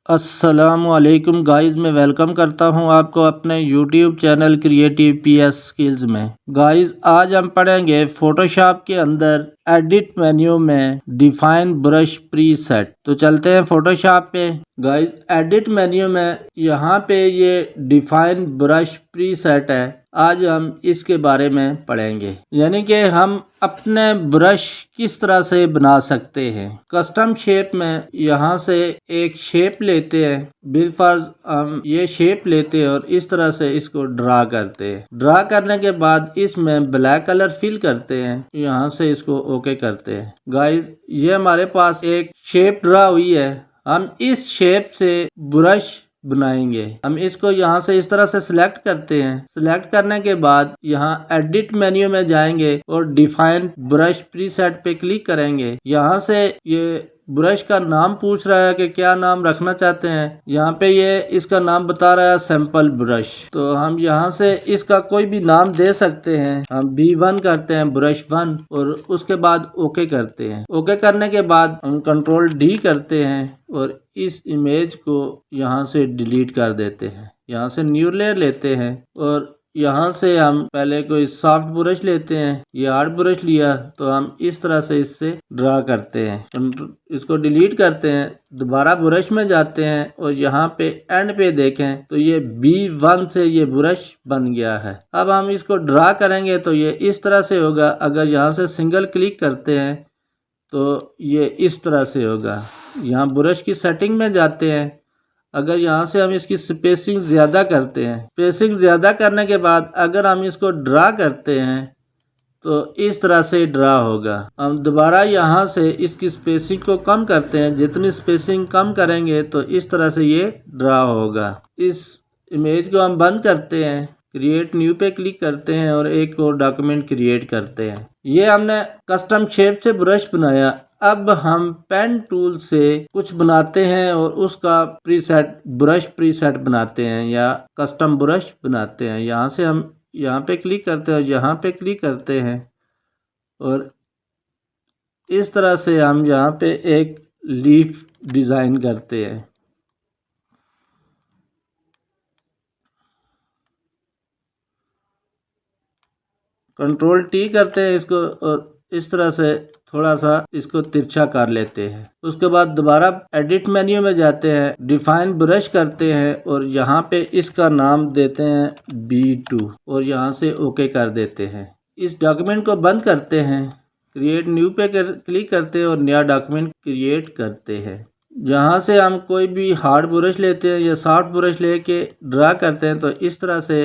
अस्सलामुअलैकुम गाइस, मैं वेलकम करता हूं आपको अपने YouTube channel creative PS skills में। गाइस, आज हम पढ़ेंगे फोटोशॉप के अंदर एडिट मेन्यू में डिफाइन ब्रश प्रीसेट। तो चलते हैं फोटोशॉप पे। गाइस, एडिट मेन्यू में यहाँ पे ये डिफाइन ब्रश प्रीसेट है। आज हम इसके बारे में पढ़ेंगे, यानी कि हम अपने ब्रश किस तरह से बना सकते हैं। कस्टम शेप में यहाँ से एक शेप लेते हैं, बिलफर्ज हम ये शेप लेते हैं और इस तरह से इसको ड्रा करते हैं। ड्रा करने के बाद इसमें ब्लैक कलर फिल करते हैं, यहाँ से इसको ओके करते हैं। गाइस, ये हमारे पास एक शेप ड्रा हुई है। हम इस शेप से ब्रश बनाएंगे। हम इसको यहाँ से इस तरह से सिलेक्ट करते हैं। सिलेक्ट करने के बाद यहाँ एडिट मेन्यू में जाएंगे और डिफाइन ब्रश प्रीसेट पे क्लिक करेंगे। यहाँ से ये ब्रश का नाम पूछ रहा है कि क्या नाम रखना चाहते हैं। यहाँ पे ये इसका नाम बता रहा है सैंपल ब्रश। तो हम यहाँ से इसका कोई भी नाम दे सकते हैं। हम B1 करते हैं, ब्रश 1, और उसके बाद ओके करते हैं। ओके करने के बाद हम कंट्रोल D करते हैं और इस इमेज को यहाँ से डिलीट कर देते हैं। यहाँ से न्यू लेयर लेते हैं और यहाँ से हम पहले कोई सॉफ्ट ब्रश लेते हैं। ये हार्ड ब्रश लिया तो हम इस तरह से इससे ड्रा करते हैं। इसको डिलीट करते हैं, दोबारा ब्रश में जाते हैं और यहाँ पे एंड पे देखें तो ये B1 से ये ब्रश बन गया है। अब हम इसको ड्रा करेंगे तो ये इस तरह से होगा। अगर यहाँ से सिंगल क्लिक करते हैं तो ये इस तरह से होगा। यहाँ ब्रश की सेटिंग में जाते हैं। अगर यहाँ से हम इसकी स्पेसिंग ज़्यादा करते हैं, स्पेसिंग ज़्यादा करने के बाद अगर हम इसको ड्रा करते हैं तो इस तरह से ड्रा होगा। हम दोबारा यहाँ से इसकी स्पेसिंग को कम करते हैं। जितनी स्पेसिंग कम करेंगे तो इस तरह से ये ड्रा होगा। इस इमेज को हम बंद करते हैं, क्रिएट न्यू पे क्लिक करते हैं और एक और डॉक्यूमेंट क्रिएट करते हैं। ये हमने कस्टम शेप से ब्रश बनाया। अब हम पेन टूल से कुछ बनाते हैं और उसका प्रीसेट ब्रश प्रीसेट बनाते हैं या कस्टम ब्रश बनाते हैं। यहाँ से हम यहाँ पे क्लिक करते हैं, यहाँ पे क्लिक करते हैं और इस तरह से हम यहाँ पे एक लीफ डिज़ाइन करते हैं। कंट्रोल T करते हैं इसको और इस तरह से थोड़ा सा इसको तिरछा कर लेते हैं। उसके बाद दोबारा एडिट मेन्यू में जाते हैं, डिफाइन ब्रश करते हैं और यहाँ पे इसका नाम देते हैं B2 और यहाँ से ओके कर देते हैं। इस डॉक्यूमेंट को बंद करते हैं, क्रिएट न्यू पे क्लिक करते हैं और नया डॉक्यूमेंट क्रिएट करते हैं। जहाँ से हम कोई भी हार्ड ब्रश लेते हैं या सॉफ्ट ब्रश लेके ड्रा करते हैं तो इस तरह से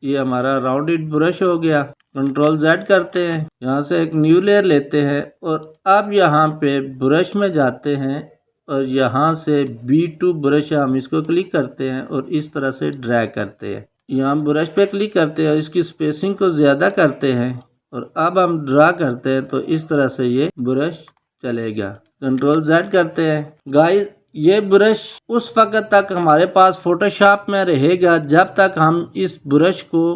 ये हमारा राउंडेड ब्रश हो गया। कंट्रोल Z करते हैं, यहाँ से एक न्यू लेयर लेते हैं और अब यहाँ पे ब्रश में जाते हैं और यहाँ से B2 ब्रश हम इसको क्लिक करते हैं और इस तरह से ड्रैग करते हैं। यहाँ ब्रश पे क्लिक करते हैं और इसकी स्पेसिंग को ज़्यादा करते हैं और अब हम ड्रा करते हैं तो इस तरह से ये ब्रश चलेगा। कंट्रोल Z करते हैं। गाइस, ये ब्रश उस वक्त तक हमारे पास फोटोशॉप में रहेगा जब तक हम इस ब्रश को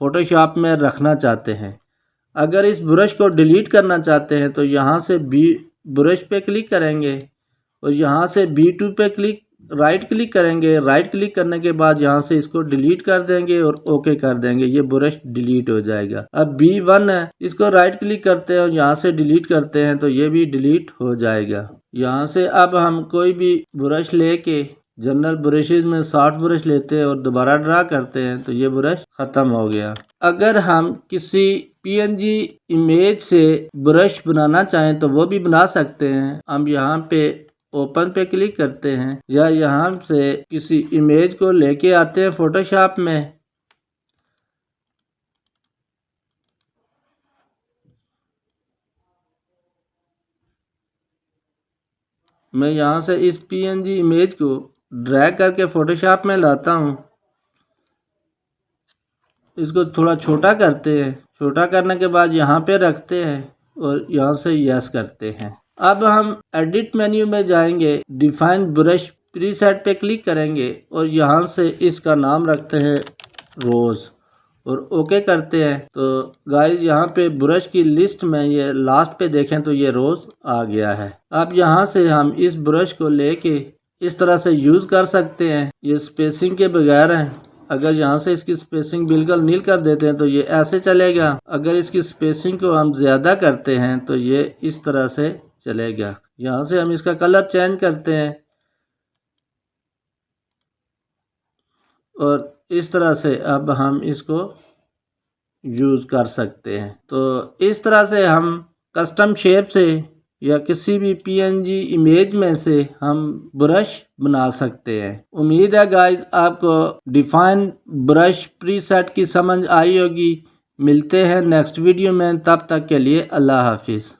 फोटोशॉप में रखना चाहते हैं। अगर इस ब्रश को डिलीट करना चाहते हैं तो यहाँ से ब्रश पे क्लिक करेंगे और यहाँ से B2 पे राइट क्लिक करेंगे। राइट क्लिक करने के बाद यहाँ से इसको डिलीट कर देंगे और ओके कर देंगे। ये ब्रश डिलीट हो जाएगा। अब B1 है, इसको राइट क्लिक करते हैं और यहाँ से डिलीट करते हैं तो ये भी डिलीट हो जाएगा। यहाँ से अब हम कोई भी ब्रश लेके जनरल ब्रशेज में सॉफ्ट ब्रश लेते हैं और दोबारा ड्रा करते हैं तो ये ब्रश ख़त्म हो गया। अगर हम किसी PNG इमेज से ब्रश बनाना चाहें तो वो भी बना सकते हैं। हम यहाँ पे ओपन पे क्लिक करते हैं या यहाँ से किसी इमेज को लेके आते हैं फोटोशॉप में। मैं यहाँ से इस PNG इमेज को ड्रैग करके फोटोशॉप में लाता हूँ। इसको थोड़ा छोटा करते हैं। छोटा करने के बाद यहाँ पे रखते हैं और यहाँ से यस करते हैं। अब हम एडिट मेन्यू में जाएंगे, डिफाइन ब्रश प्रीसेट पे क्लिक करेंगे और यहाँ से इसका नाम रखते हैं रोज़ और ओके करते हैं। तो गाइस, यहाँ पे ब्रश की लिस्ट में ये लास्ट पे देखें तो ये रोज़ आ गया है। अब यहाँ से हम इस ब्रश को लेके इस तरह से यूज़ कर सकते हैं। ये स्पेसिंग के बगैर है। अगर यहाँ से इसकी स्पेसिंग बिल्कुल नील कर देते हैं तो ये ऐसे चलेगा। अगर इसकी स्पेसिंग को हम ज़्यादा करते हैं तो ये इस तरह से चलेगा। यहाँ से हम इसका कलर चेंज करते हैं और इस तरह से अब हम इसको यूज़ कर सकते हैं। तो इस तरह से हम कस्टम शेप से या किसी भी पीएनजी इमेज में से हम ब्रश बना सकते हैं। उम्मीद है गाइस आपको डिफाइन ब्रश प्रीसेट की समझ आई होगी। मिलते हैं नेक्स्ट वीडियो में, तब तक के लिए अल्लाह हाफिज़।